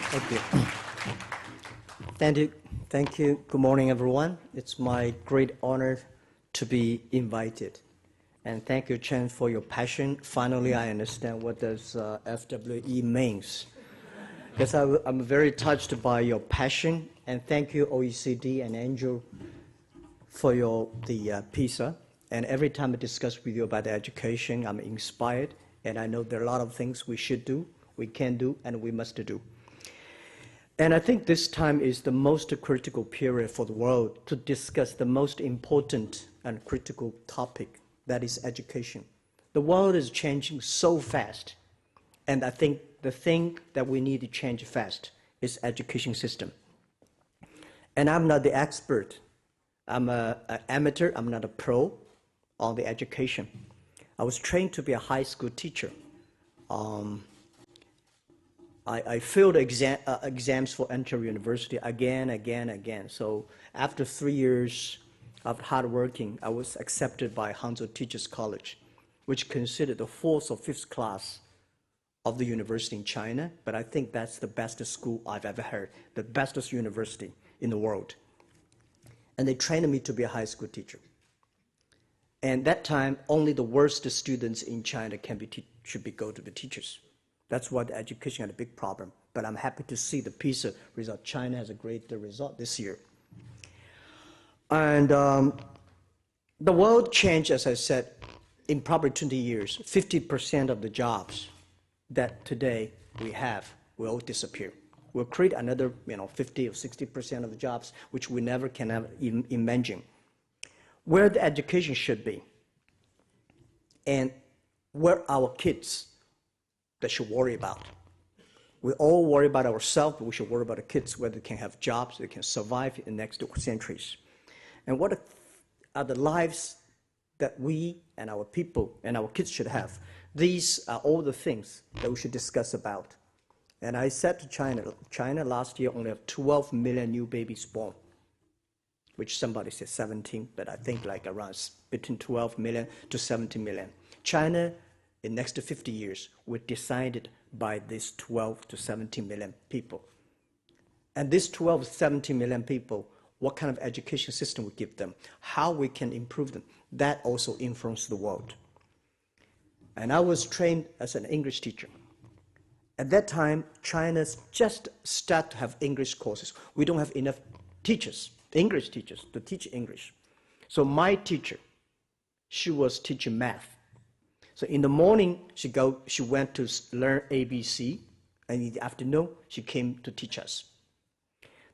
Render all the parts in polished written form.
Thank you. Thank you. Thank you. Good morning, everyone. It's my great honor to be invited. And thank you, Chen, for your passion. Finally, I understand what does FWE means. Because I'm very touched by your passion. And thank you, OECD and Angel, for the PISA. And every time I discuss with you about the education, I'm inspired. And I know there are a lot of things we should do, we can do, and we must do. And I think this time is the most critical period for the world to discuss the most important and critical topic, that is education. The world is changing so fast. And I think the thing that we need to change fast is education system. And I'm not the expert. I'm an amateur, I'm not a pro on the education. I was trained to be a high school teacher. I failed exams for entering university again. So after 3 years of hard working, I was accepted by Hangzhou Teachers College, which considered the 4th or 5th class of the university in China. But I think that's the best school I've ever heard, the best university in the world. And they trained me to be a high school teacher. And that time, only the worst students in China should go to the teachers. That's why the education had a big problem. But I'm happy to see the PISA result. China has a great result this year. And the world changed, as I said, in probably 20 years. 50% of the jobs that today we have will disappear. We'll create another 50 or 60% of the jobs, which we never can ever even imagine. Where the education should be, and where our kids that should worry about. We all worry about ourselves, but we should worry about the kids, whether they can have jobs, they can survive in the next centuries. And what are the lives that we and our people and our kids should have? These are all the things that we should discuss about. And I said to China last year only have 12 million new babies born, which somebody said 17, but I think like around between 12 million to 17 million. China, in next 50 years, were decided by these 12 to 17 million people. And these 12 to 17 million people, what kind of education system we give them, how we can improve them, that also influences the world. And I was trained as an English teacher. At that time, China just started to have English courses. We don't have enough teachers, English teachers, to teach English. So my teacher, she was teaching math. So in the morning, she went to learn ABC, and in the afternoon, she came to teach us.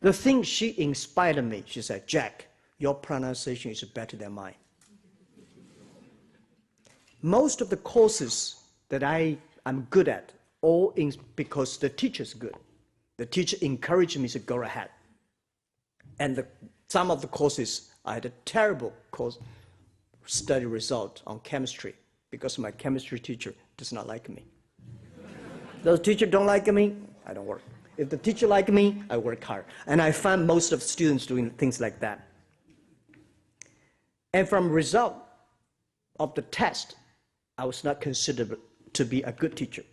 The thing she inspired me, she said, "Jack, your pronunciation is better than mine." Most of the courses that I'm good at, because the teacher's good. The teacher encouraged me to go ahead. And some of the courses, I had a terrible study result on chemistry, because my chemistry teacher does not like me. Those teachers don't like me, I don't work. If the teacher like me, I work hard. And I find most of students doing things like that. And from result of the test, I was not considered to be a good teacher,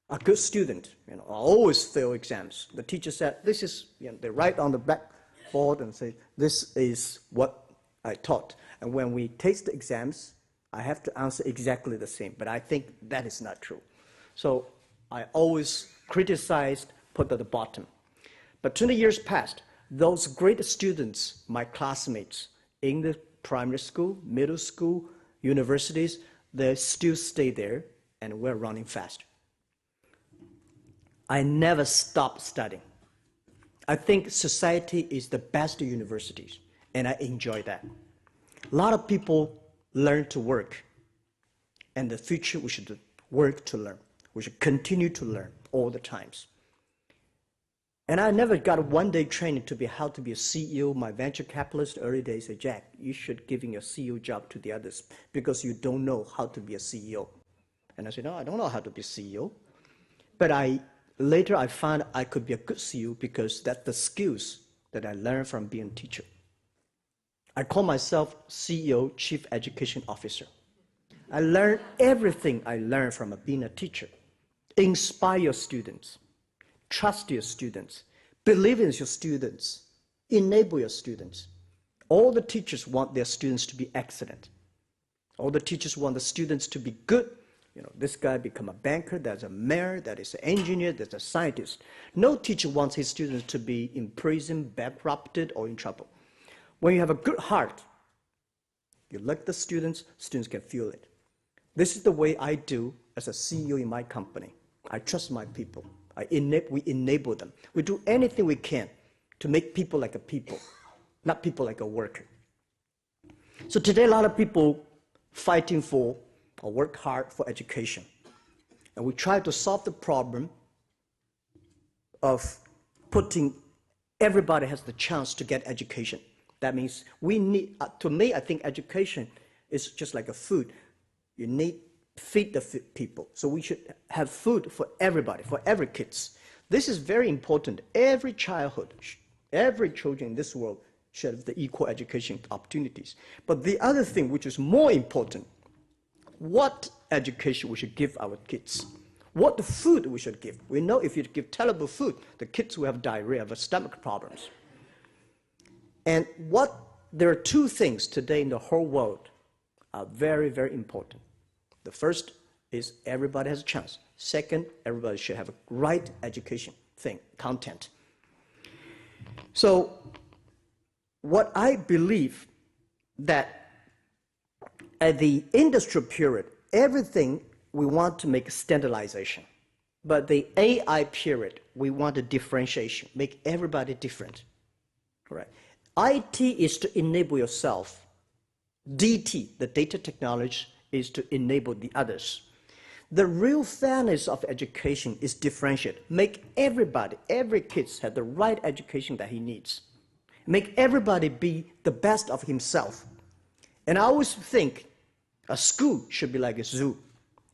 a good student. I always fail exams. The teacher said, this is, they write on the blackboard and say, this is what I taught. And when we taste the exams, I have to answer exactly the same, but I think that is not true. So I always criticized, put at the bottom. But 20 years passed, those great students, my classmates in the primary school, middle school, universities, they still stay there, and we're running fast. I never stopped studying. I think society is the best universities, and I enjoy that. A lot of people learn to work. And in the future, we should work to learn. We should continue to learn all the times. And I never got a one-day training to be how to be a CEO. My venture capitalist early days said, "Jack, you should give your CEO job to the others because you don't know how to be a CEO." And I said, "No, I don't know how to be a CEO." But later I found I could be a good CEO because that's the skills that I learned from being a teacher. I call myself CEO, Chief Education Officer. I learned everything I learned from being a teacher. Inspire your students. trust your students, believe in your students, enable your students. All the teachers want their students to be excellent. All the teachers want the students to be good. You know, this guy become a banker, there's a mayor, that is an engineer, there's a scientist. No teacher wants his students to be in prison, bankrupted, or in trouble. When you have a good heart, you like the students can feel it. This is the way I do as a CEO in my company. I trust my people. We enable them. We do anything we can to make people like a people, not people like a worker. So today, a lot of people fighting for or work hard for education. And we try to solve the problem of putting everybody has the chance to get education. That means we need, to me, I think education is just like a food. You need to feed the people. So we should have food for everybody, for every kids. This is very important. Every childhood, every children in this world should have the equal education opportunities. But the other thing, which is more important, what education we should give our kids, what the food we should give. We know if you give terrible food, the kids will have diarrhea, have stomach problems. And there are two things today in the whole world are very, very important. The first is everybody has a chance. Second, everybody should have a right education content. So what I believe that at the industrial period, everything we want to make standardization. But the AI period, we want a differentiation, make everybody different. Right? IT is to enable yourself. DT, the data technology, is to enable the others. The real fairness of education is differentiate. Make everybody, every kid have the right education that he needs. Make everybody be the best of himself. And I always think a school should be like a zoo.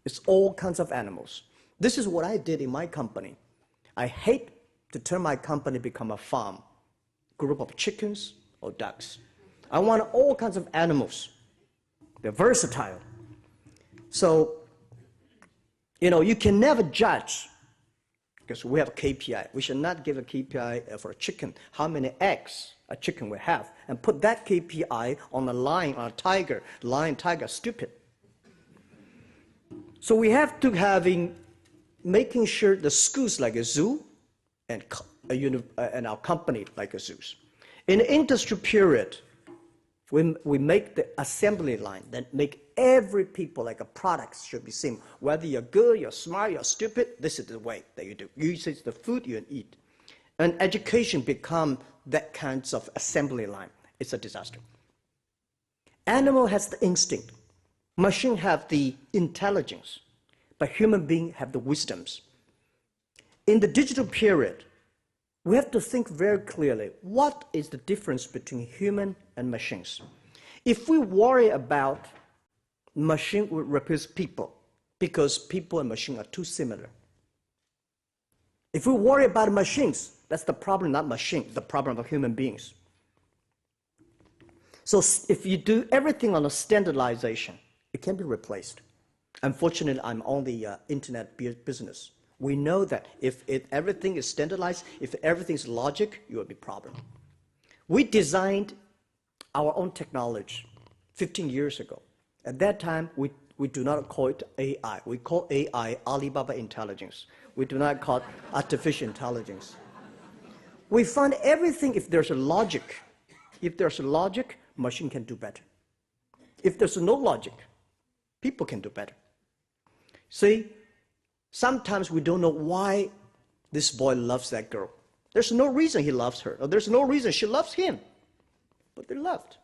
It's all kinds of animals. This is what I did in my company. I hate to turn my company become a farm, group of chickens or ducks. I want all kinds of animals. They're versatile. So, you know, you can never judge, because we have a KPI. We should not give a KPI for a chicken, how many eggs a chicken will have, and put that KPI on a lion, on a tiger. Lion, tiger, stupid. So we have to making sure the schools like a zoo and our company like a zoo. In the industrial period, we make the assembly line that make every people like a product should be same. Whether you're good, you're smart, you're stupid, this is the way that you do. You use the food you eat. And education become that kinds of assembly line. It's a disaster. Animal has the instinct. Machine have the intelligence. But human being have the wisdoms. In the digital period, we have to think very clearly, what is the difference between human and machines? If we worry about machine will replace people, because people and machine are too similar. If we worry about machines, that's the problem, not machine, the problem of human beings. So if you do everything on a standardization, it can be replaced. Unfortunately, I'm on the internet business. We know that if everything is standardized, if everything is logic, you will be a problem. We designed our own technology 15 years ago. At that time, we do not call it AI. We call AI Alibaba intelligence. We do not call it artificial intelligence. We find everything, if there's a logic, machine can do better. If there's no logic, people can do better. See, sometimes we don't know why this boy loves that girl. There's no reason he loves her, or there's no reason she loves him, but they're loved.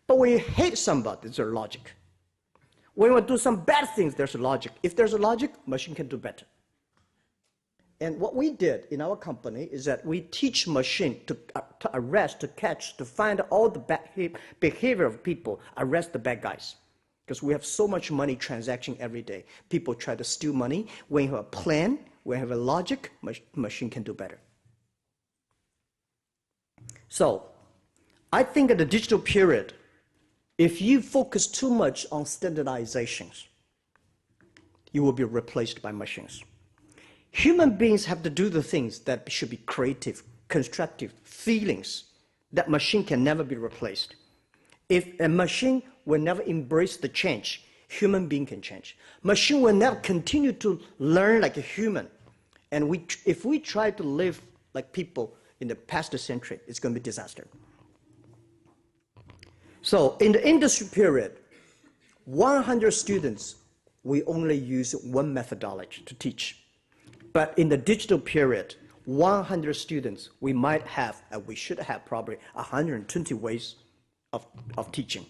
But when you hate somebody, there's a logic. When you do some bad things, there's a logic. If there's a logic, machine can do better. And what we did in our company is that we teach machine to arrest, to catch, to find all the bad behavior of people, arrest the bad guys. Because we have so much money transaction every day. People try to steal money. When you have a plan, when you have a logic, machine can do better. So I think at the digital period, if you focus too much on standardizations, you will be replaced by machines. Human beings have to do the things that should be creative, constructive, feelings that machine can never be replaced. If a machine will never embrace the change, human being can change. Machine will never continue to learn like a human. And if we try to live like people in the past century, it's going to be disaster. So in the industry period, 100 students, we only use one methodology to teach. But in the digital period, 100 students, we might have, and we should have probably 120 ways of teaching,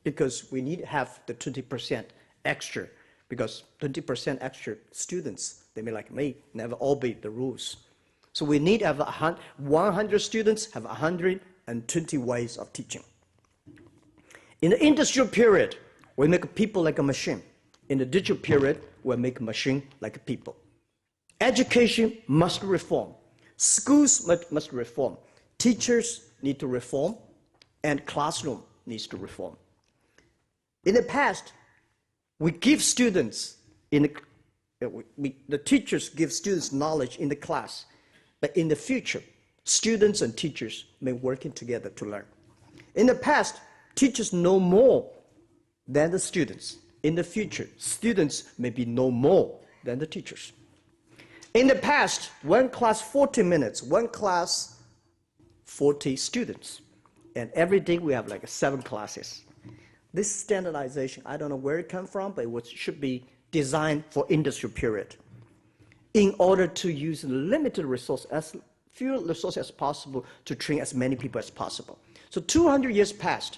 because we need to have the 20% extra, because 20% extra students, they may like me, never obey the rules. So we need to have 100 students, have 120 ways of teaching. In the industrial period, we make people like a machine. In the digital period, we make a machine like a people. Education must reform. Schools must reform. Teachers need to reform, and classroom needs to reform. In the past, we give students, the teachers give students knowledge in the class, but in the future, students and teachers may work together to learn. In the past, teachers know more than the students. In the future, students maybe know more than the teachers. In the past, one class 40 minutes, one class 40 students. And every day we have like 7 classes. This standardization, I don't know where it comes from, but it should be designed for industrial period in order to use limited resources, as few resources as possible to train as many people as possible. So 200 years passed.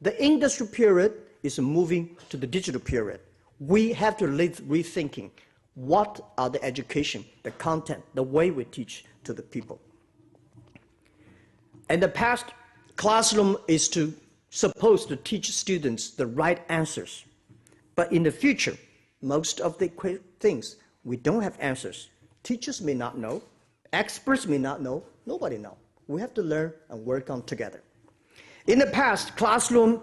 The industrial period is moving to the digital period. We have to rethinking what are the education, the content, the way we teach to the people. In the past, classroom is supposed to teach students the right answers. But in the future, most of the things, we don't have answers. Teachers may not know, experts may not know, nobody knows. We have to learn and work on together. In the past, classroom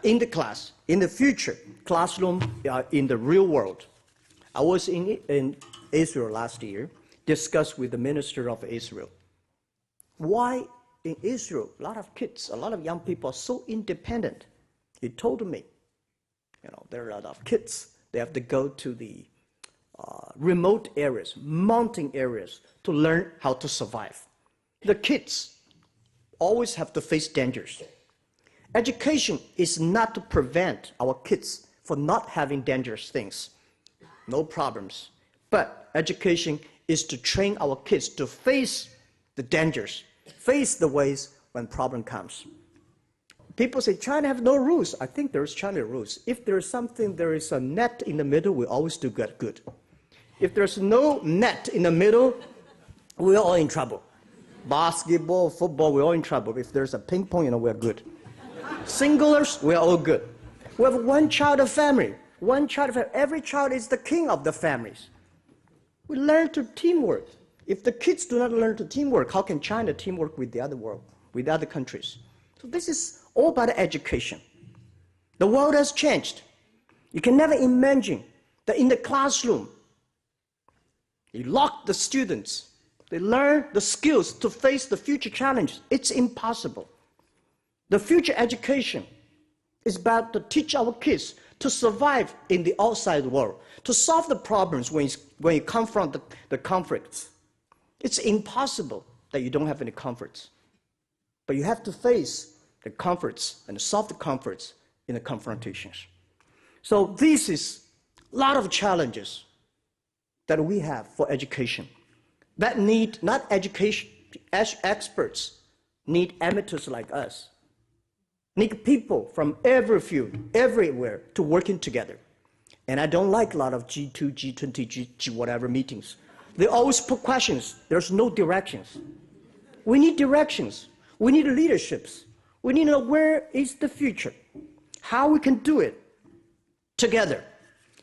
in the class. In the future, classroom in the real world. I was in Israel last year, discussed with the minister of Israel. Why in Israel, a lot of kids, a lot of young people are so independent? He told me, there are a lot of kids, they have to go to the remote areas, mountain areas, to learn how to survive. The kids always have to face dangers. Education is not to prevent our kids from not having dangerous things, no problems. But education is to train our kids to face the dangers, face the ways when problem comes. People say China have no rules. I think there's China rules. If there is something, there is a net in the middle, we always do good. If there's no net in the middle, we're all in trouble. Basketball, football, we're all in trouble. If there's a ping pong, we're good. Singlers, we're all good. We have one child of family. One child of family. Every child is the king of the families. We learn to teamwork. If the kids do not learn to teamwork, how can China teamwork with the other world, with other countries? So this is all about education. The world has changed. You can never imagine that in the classroom, you lock the students. They learn the skills to face the future challenges. It's impossible. The future education is about to teach our kids to survive in the outside world, to solve the problems when you confront the conflicts. It's impossible that you don't have any conflicts. But you have to face the conflicts and solve the conflicts in the confrontations. So this is a lot of challenges that we have for education that need not education experts, need amateurs like us, need people from every field, everywhere to working together. And I don't like a lot of G2, G20, G whatever meetings. They always put questions. There's no directions. We need directions. We need leaderships. We need to know where is the future, how we can do it together.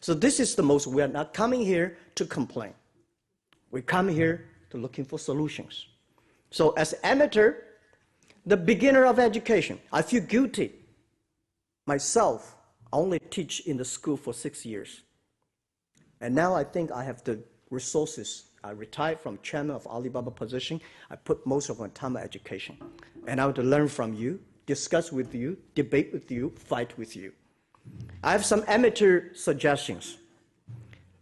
So this is the most, we are not coming here to complain. We come here to looking for solutions. So as amateur, the beginner of education, I feel guilty. Myself, I only teach in the school for 6 years. And now I think I have to resources. I retired from chairman of Alibaba position. I put most of my time on education. And I want to learn from you, discuss with you, debate with you, fight with you. I have some amateur suggestions.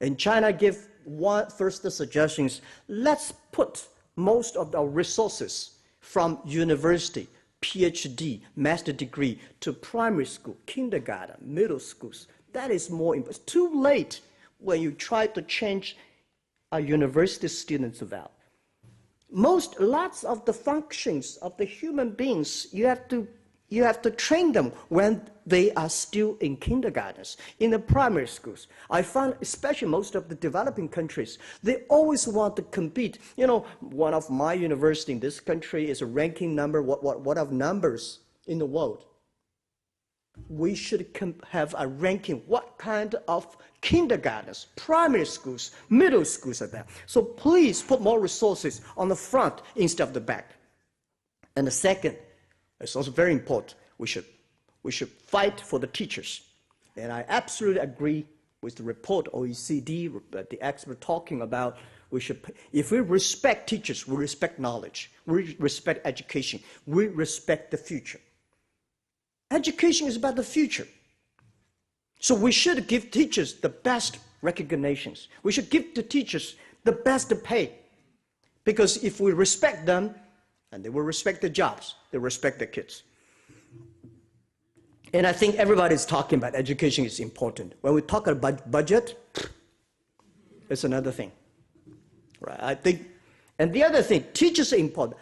In China, give one first suggestions. Let's put most of our resources from university, PhD, master degree, to primary school, kindergarten, middle schools. That is more important. It's too late when you try to change a university student's value. Lots of the functions of the human beings, you have to train them when they are still in kindergartens, in the primary schools. I found, especially most of the developing countries, they always want to compete. You know, one of my university in this country is a ranking number, what of numbers in the world. We should have a ranking, what kind of kindergartens, primary schools, middle schools are there. So please put more resources on the front instead of the back. And the second, it's also very important, we should fight for the teachers. And I absolutely agree with the report, OECD, the expert talking about if we respect teachers, we respect knowledge, we respect education, we respect the future. Education is about the future. So we should give teachers the best recognitions. We should give the teachers the best pay. Because if we respect them, and they will respect the jobs, they respect the kids. And I think everybody's talking about education is important. When we talk about budget, it's another thing. Right? I think, and the other thing, teachers are important.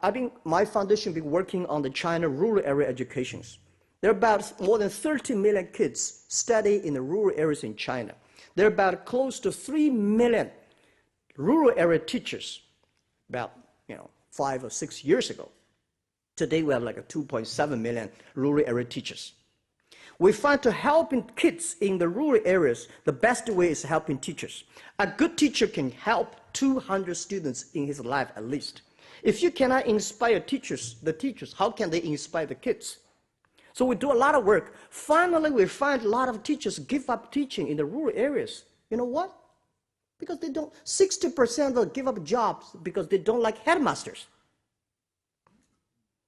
I think my foundation been working on the China rural area educations. There are about more than 30 million kids study in the rural areas in China. There are about close to 3 million rural area teachers, about 5 or 6 years ago. Today we have like a 2.7 million rural area teachers. We find to helping kids in the rural areas, the best way is helping teachers. A good teacher can help 200 students in his life at least. If you cannot inspire the teachers, how can they inspire the kids? So we do a lot of work. Finally, we find a lot of teachers give up teaching in the rural areas. You know what? Because they don't, 60% of them give up jobs because they don't like headmasters.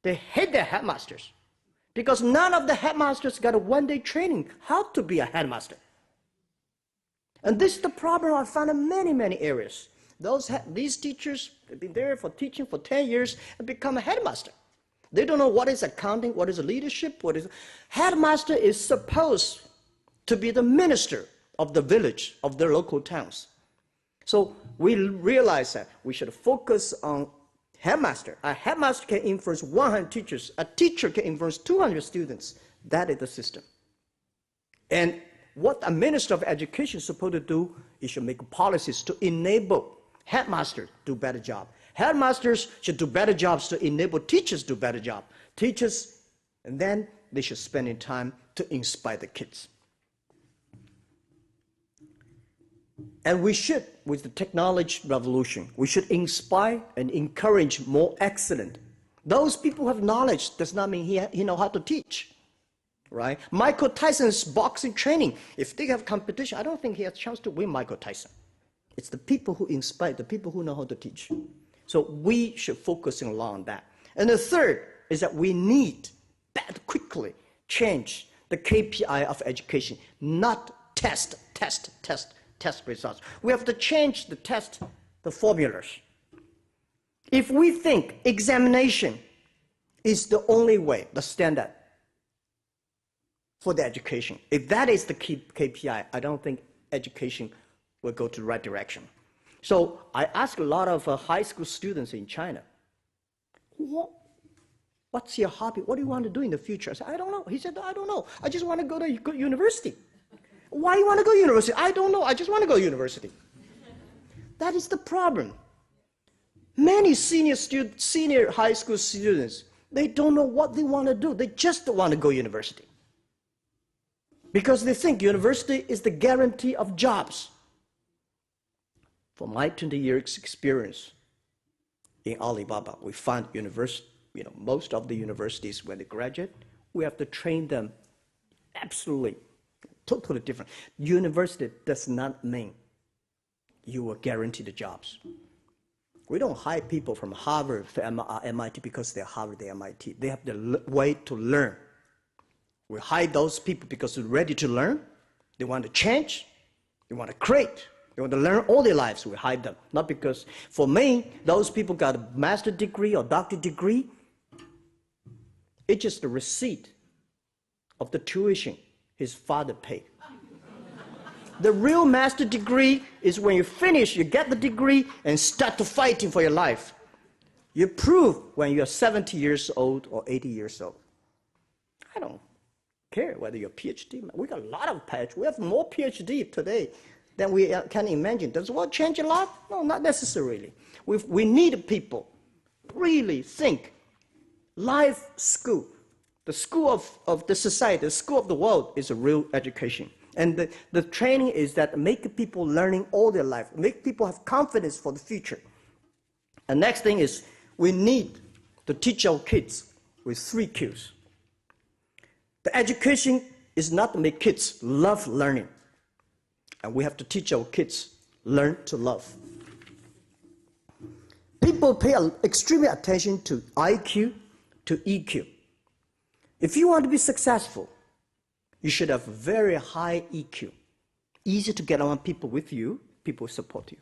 They hate their headmasters because none of the headmasters got a one-day training how to be a headmaster. And this is the problem I found in many, many areas. These teachers have been there for teaching for 10 years and become a headmaster. They don't know what is accounting, what is leadership, Headmaster is supposed to be the minister of the village, of their local towns. So we realize that we should focus on headmaster. A headmaster can influence 100 teachers. A teacher can influence 200 students. That is the system. And what a minister of education is supposed to do is to make policies to enable headmasters to do better job. Headmasters should do better jobs to enable teachers to do better job. Teachers, and then they should spend in time to inspire the kids. And we should, with the technology revolution, we should inspire and encourage more excellent. Those people who have knowledge does not mean he know how to teach, right? Michael Tyson's boxing training, if they have competition, I don't think he has a chance to win Michael Tyson. It's the people who inspire, the people who know how to teach. So we should focus on that. And the third is that we need that quickly change the KPI of education, not test results. We have to change the formulas. If we think examination is the only way, the standard for the education, if that is the key KPI, I don't think education will go to the right direction. So I asked a lot of high school students in China, what's your hobby? What do you want to do in the future? I said, I don't know. He said, I don't know. I just want to go to university. Why do you want to go to university? I don't know. I just want to go to university. That is the problem. Many senior high school students, they don't know what they want to do. They just want to go to university. Because they think university is the guarantee of jobs. From my 20 years experience in Alibaba, we find most of the universities, when they graduate, we have to train them absolutely, totally different. University does not mean you will guarantee the jobs. We don't hire people from Harvard, MIT because they're Harvard, they're MIT. They have the way to learn. We hire those people because they're ready to learn. They want to change. They want to create. They want to learn all their lives. We hire them. Not because, for me, those people got a master's degree or doctorate degree. It's just the receipt of the tuition his father paid. The real master degree is when you finish, you get the degree and start to fighting for your life. You prove when you're 70 years old or 80 years old. I don't care whether you're a PhD. We got a lot of PhD. We have more PhD today than we can imagine. Does the world change a lot? No, not necessarily. We need people really think. Life school, the school of the society, the school of the world is a real education. And the training is that make people learning all their life, make people have confidence for the future. And next thing is we need to teach our kids with 3 Qs. The education is not to make kids love learning. And we have to teach our kids learn to love. People pay extreme attention to IQ, to EQ. If you want to be successful, you should have very high EQ. Easy to get along people with you, people support you.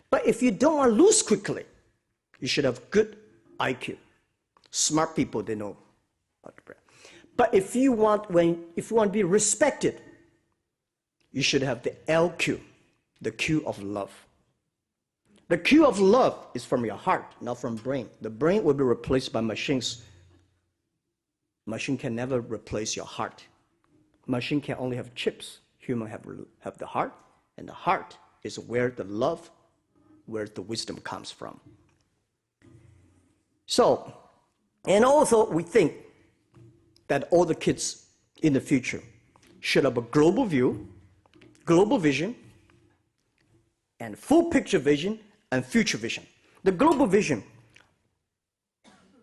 But if you don't want to lose quickly, you should have good IQ. Smart people, they know how to play. But if you want to be respected, you should have the LQ, the Q of love. The Q of love is from your heart, not from brain. The brain will be replaced by machines. Machine can never replace your heart. Machine can only have chips. Human have the heart, and the heart is where the love, where the wisdom comes from. So, and also we think that all the kids in the future should have a global view, global vision, and full picture vision, and future vision. The global vision,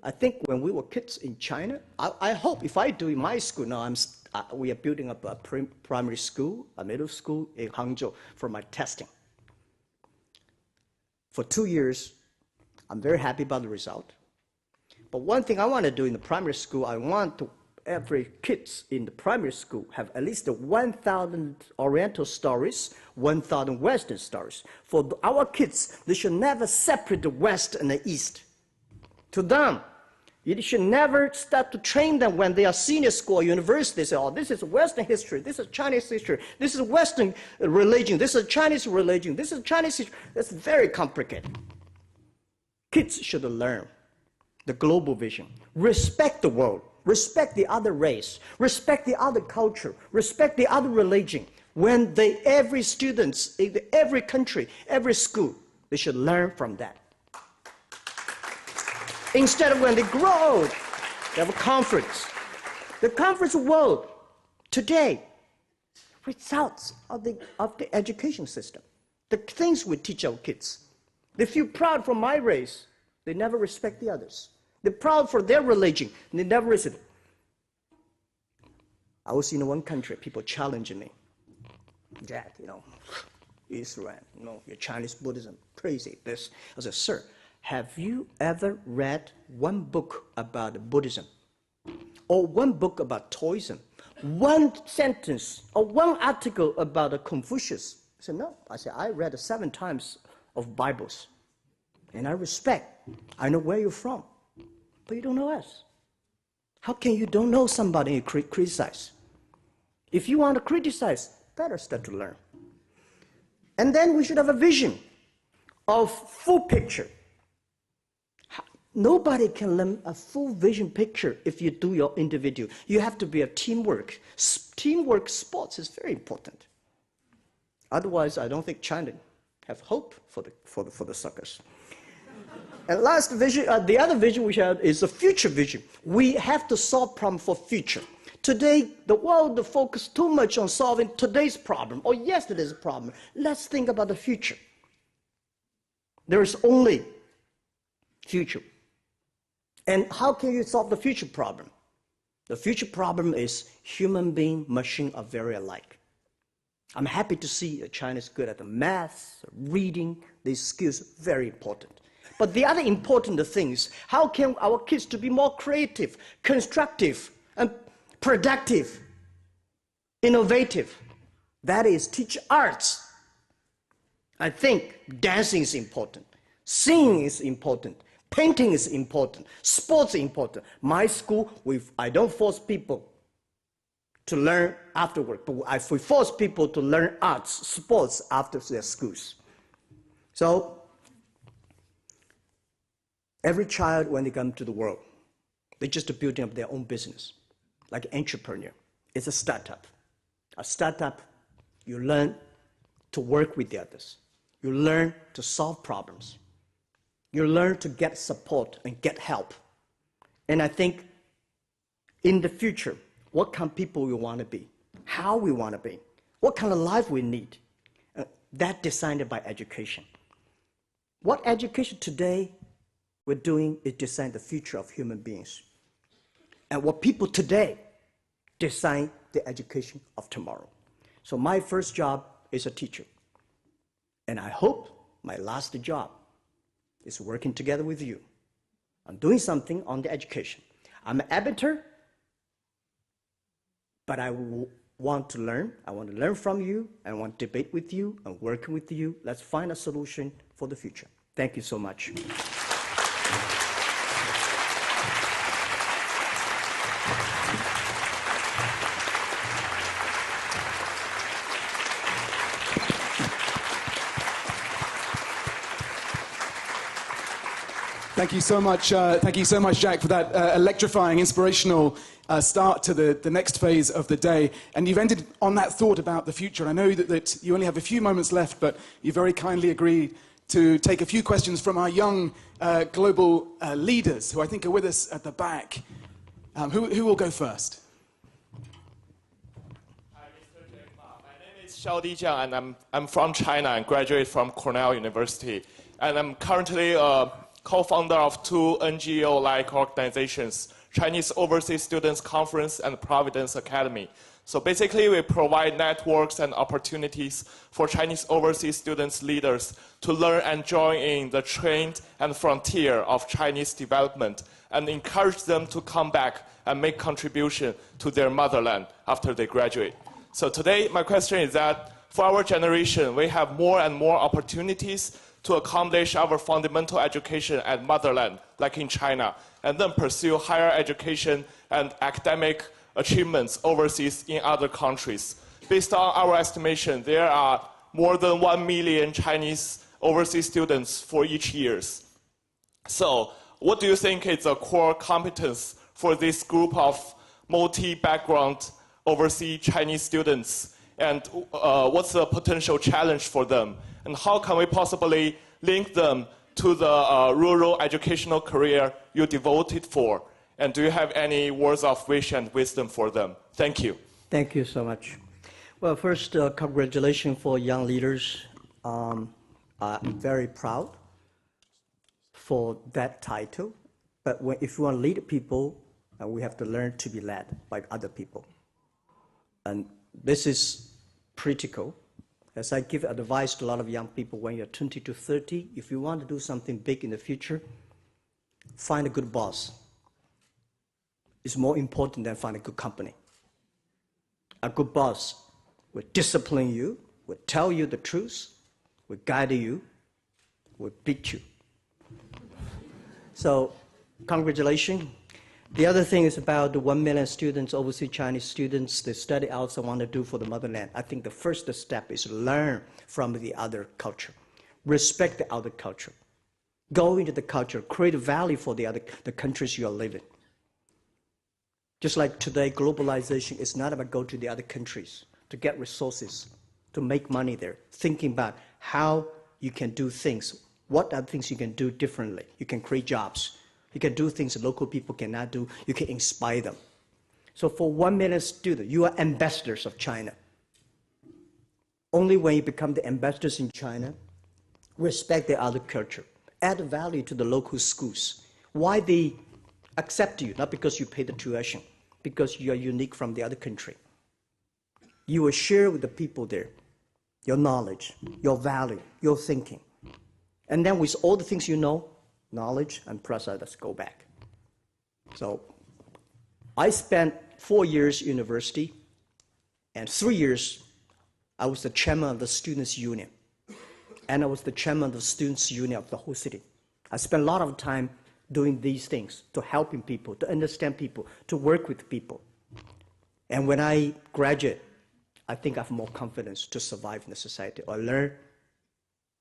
I think when we were kids in China, I hope if I do in my school now, we are building up a primary school, a middle school in Hangzhou for my testing. For 2 years, I'm very happy about the result. But one thing I want to do in the primary school, I want to every kids in the primary school have at least 1,000 Oriental stories, 1,000 Western stories. For our kids, they should never separate the West and the East. To them, you should never start to train them when they are senior school or university. They say, oh, this is Western history, this is Chinese history, this is Western religion, this is Chinese religion, this is Chinese history. That's very complicated. Kids should learn the global vision, respect the world, respect the other race, respect the other culture, respect the other religion. When every student, in every country, every school, they should learn from that. Instead of when they grow old, they have a conference. The conference world today, results of the education system. The things we teach our kids. They feel proud for my race. They never respect the others. They're proud for their religion. And they never respect it. I was in one country, people challenging me. Jack, Israel, your Chinese Buddhism, crazy, this. I said, sir, have you ever read one book about Buddhism? Or one book about Taoism? One sentence or one article about Confucius? I said, no. I said, I read 7 times of Bibles. And I respect. I know where you're from. But you don't know us. How can you don't know somebody and criticize? If you want to criticize, better start to learn. And then we should have a vision of full picture. Nobody can learn a full vision picture if you do your individual. You have to be a teamwork. Teamwork sports is very important. Otherwise, I don't think China have hope for the suckers. And last vision, the other vision we have is a future vision. We have to solve problem for future. Today, the world focus too much on solving today's problem or yesterday's problem. Let's think about the future. There is only future. And how can you solve the future problem? The future problem is human being, machine are very alike. I'm happy to see China is good at the math, reading, these skills, very important. But the other important thing is, how can our kids to be more creative, constructive, and productive, innovative? That is, teach arts. I think dancing is important, singing is important, painting is important, sports is important. My school, I don't force people to learn afterward, but we force people to learn arts, sports after their schools. So every child, when they come to the world, they're just building up their own business, like an entrepreneur. It's a startup. A startup, you learn to work with the others. You learn to solve problems. You learn to get support and get help. And I think in the future, what kind of people we want to be, how we want to be, what kind of life we need, that's decided by education. What education today we're doing is design the future of human beings. And what people today design the education of tomorrow. So my first job is a teacher. And I hope my last job is working together with you. I'm doing something on the education. I'm an editor, but I want to learn. I want to learn from you. I want to debate with you and work with you. Let's find a solution for the future. Thank you so much. Thank you so much, Jack, for that electrifying, inspirational start to the next phase of the day. And you've ended on that thought about the future. I know that you only have a few moments left, but you very kindly agreed to take a few questions from our young global leaders, who I think are with us at the back. Who will go first? Hi, Mr. Jack Ma. My name is Xiaodi Jiang, and I'm from China and graduate from Cornell University. And I'm currently co-founder of two NGO-like organizations, Chinese Overseas Students Conference and Providence Academy. So basically, we provide networks and opportunities for Chinese overseas students leaders to learn and join in the trend and frontier of Chinese development and encourage them to come back and make contribution to their motherland after they graduate. So today, my question is that for our generation, we have more and more opportunities to accomplish our fundamental education at motherland, like in China, and then pursue higher education and academic achievements overseas in other countries. Based on our estimation, there are more than 1 million Chinese overseas students for each year. So what do you think is a core competence for this group of multi-background overseas Chinese students? And what's the potential challenge for them? And how can we possibly link them to the rural educational career you devoted for? And do you have any words of wish and wisdom for them? Thank you. Thank you so much. Well, first, congratulations for young leaders. I'm very proud for that title. But if you want to lead people, we have to learn to be led by other people. And this is critical. As I give advice to a lot of young people, when you're 20 to 30, if you want to do something big in the future, find a good boss. It's more important than find a good company. A good boss will discipline you, will tell you the truth, will guide you, will beat you. So, congratulations. The other thing is about the 1 million students, overseas Chinese students, the study also want to do for the motherland. I think the first step is learn from the other culture. Respect the other culture. Go into the culture, create value for the countries you are living. Just like today, globalization is not about go to the other countries to get resources, to make money there. Thinking about how you can do things, what are things you can do differently. You can create jobs. You can do things local people cannot do. You can inspire them. So for 1 million students, you are ambassadors of China. Only when you become the ambassadors in China, respect the other culture, add value to the local schools. Why they accept you? Not because you pay the tuition, because you are unique from the other country. You will share with the people there your knowledge, your value, your thinking. And then with all the things you know, knowledge and plus others go back. So I spent 4 years university, and 3 years I was the chairman of the students' union. And I was the chairman of the students' union of the whole city. I spent a lot of time doing these things, to helping people, to understand people, to work with people. And when I graduate, I think I have more confidence to survive in the society or learn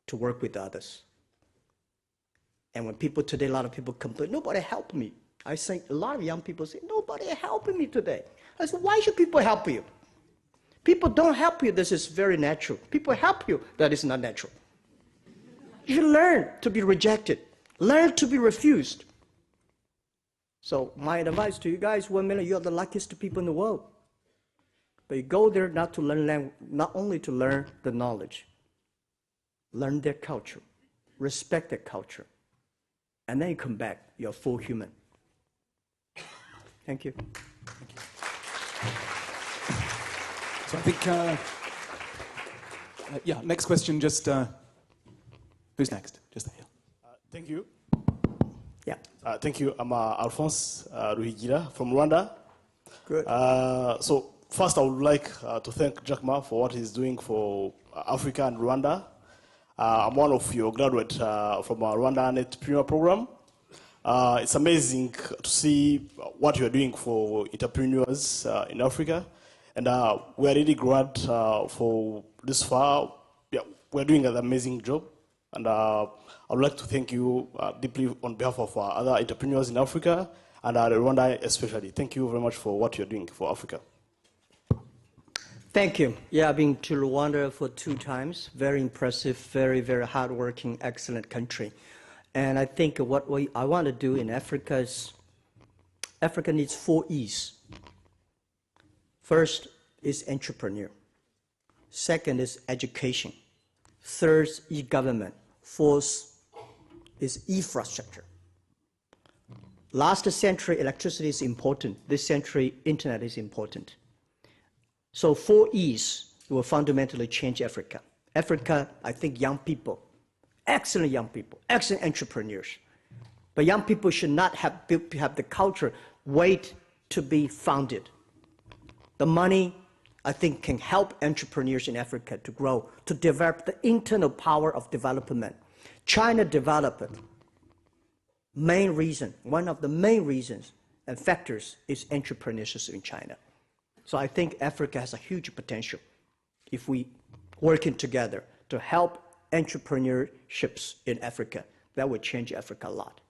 to work with others. And when people today, a lot of people complain, nobody helped me. I think a lot of young people say, nobody helping me today. I said, why should people help you? People don't help you, this is very natural. People help you, that is not natural. You should learn to be rejected, learn to be refused. So my advice to you guys, 1 million, you are the luckiest people in the world. But you go there not to learn not only to learn the knowledge, learn their culture, respect their culture, and then you come back, you're full human. Thank you. Thank you. So I think, yeah, next question, just, who's next? Just here. Thank you. Yeah. Thank you. I'm Alphonse Ruhigira from Rwanda. Good. So first, I would like to thank Jack Ma for what he's doing for Africa and Rwanda. I'm one of your graduates from our Rwanda Entrepreneur Program. It's amazing to see what you're doing for entrepreneurs in Africa. And we're really glad for this far. Yeah, we're doing an amazing job. And I would like to thank you deeply on behalf of other entrepreneurs in Africa and Rwanda especially. Thank you very much for what you're doing for Africa. Thank you. Yeah, I've been to Rwanda for 2 times. Very impressive, very, very hardworking, excellent country. And I think what I want to do in Africa is, Africa needs 4 E's. First is entrepreneur. Second is education. Third is e-government. Fourth is infrastructure. Last century, electricity is important. This century, internet is important. So 4 E's will fundamentally change Africa. Africa, I think young people, excellent entrepreneurs. But young people should not have the culture wait to be founded. The money, I think, can help entrepreneurs in Africa to grow, to develop the internal power of development. China developed. One of the main reasons and factors is entrepreneurship in China. So I think Africa has a huge potential if we working together to help entrepreneurships in Africa. That would change Africa a lot.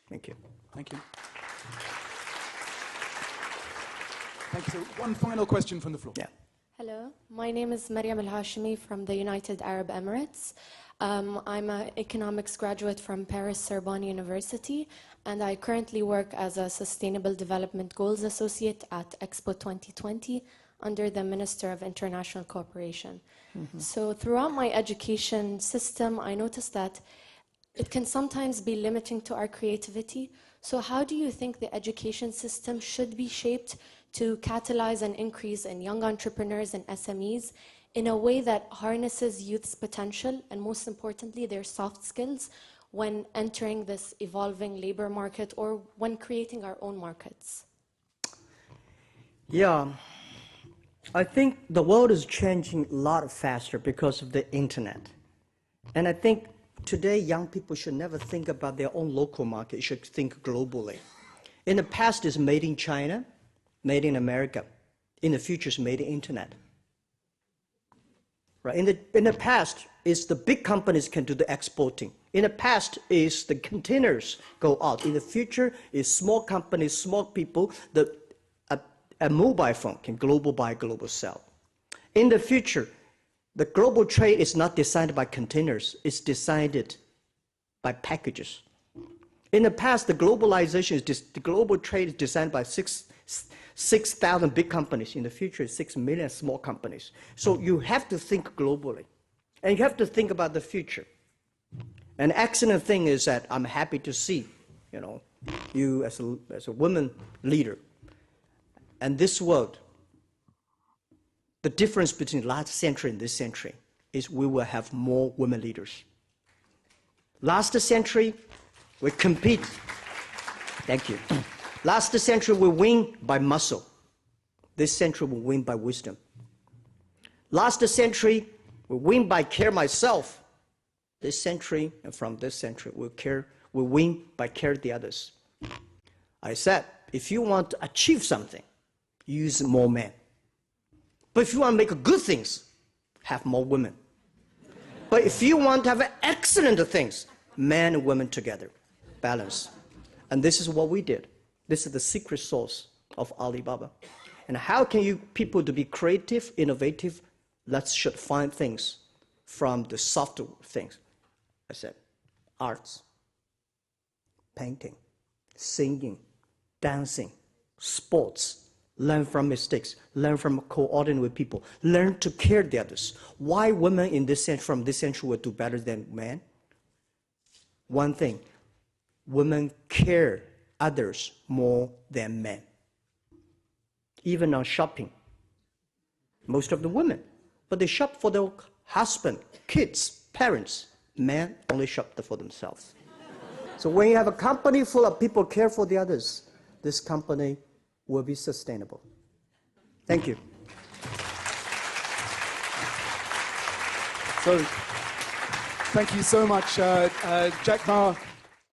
Thank you. Thank you. Thank you. So one final question from the floor. Yeah. Hello, my name is Mariam Al-Hashimi from the United Arab Emirates. I'm an economics graduate from Paris Sorbonne University, and I currently work as a Sustainable Development Goals Associate at Expo 2020 under the Minister of International Cooperation. So throughout my education system, I noticed that it can sometimes be limiting to our creativity. So how do you think the education system should be shaped to catalyze an increase in young entrepreneurs and SMEs in a way that harnesses youth's potential and, most importantly, their soft skills when entering this evolving labor market or when creating our own markets? Yeah, I think the world is changing a lot faster because of the internet. And I think today young people should never think about their own local market, they should think globally. In the past, it's made in China, made in America. In the future, it's made in internet. Right? In the past, it's the big companies can do the exporting. In the past, is the containers go out. In the future, is small companies, small people, a mobile phone can global buy, global sell. In the future, the global trade is not decided by containers, it's decided by packages. In the past, the globalization the global trade is designed by 6,000 big companies. In the future, 6 million small companies. So you have to think globally, and you have to think about the future. An excellent thing is that I'm happy to see, you as a woman leader. And this world, The difference between last century and this century is we will have more women leaders. Last century, we compete. Thank you. Last century, we win by muscle. This century, we win by wisdom. Last century, we win by care myself. This century, and from this century, we win by care the others. I said, if you want to achieve something, use more men. But if you want to make good things, have more women. But if you want to have excellent things, men and women together, balance. And this is what we did. This is the secret sauce of Alibaba. And how can you people to be creative, innovative? Let's should find things from the soft things. I said, arts, painting, singing, dancing, sports. Learn from mistakes. Learn from coordinating with people. Learn to care the others. Why women in this century, from this century, will do better than men? One thing, women care others more than men. Even on shopping, most of the women, but they shop for their husband, kids, parents. Men only shop for themselves. So when you have a company full of people care for the others, this company will be sustainable. Thank you. So, thank you so much, Jack Ma.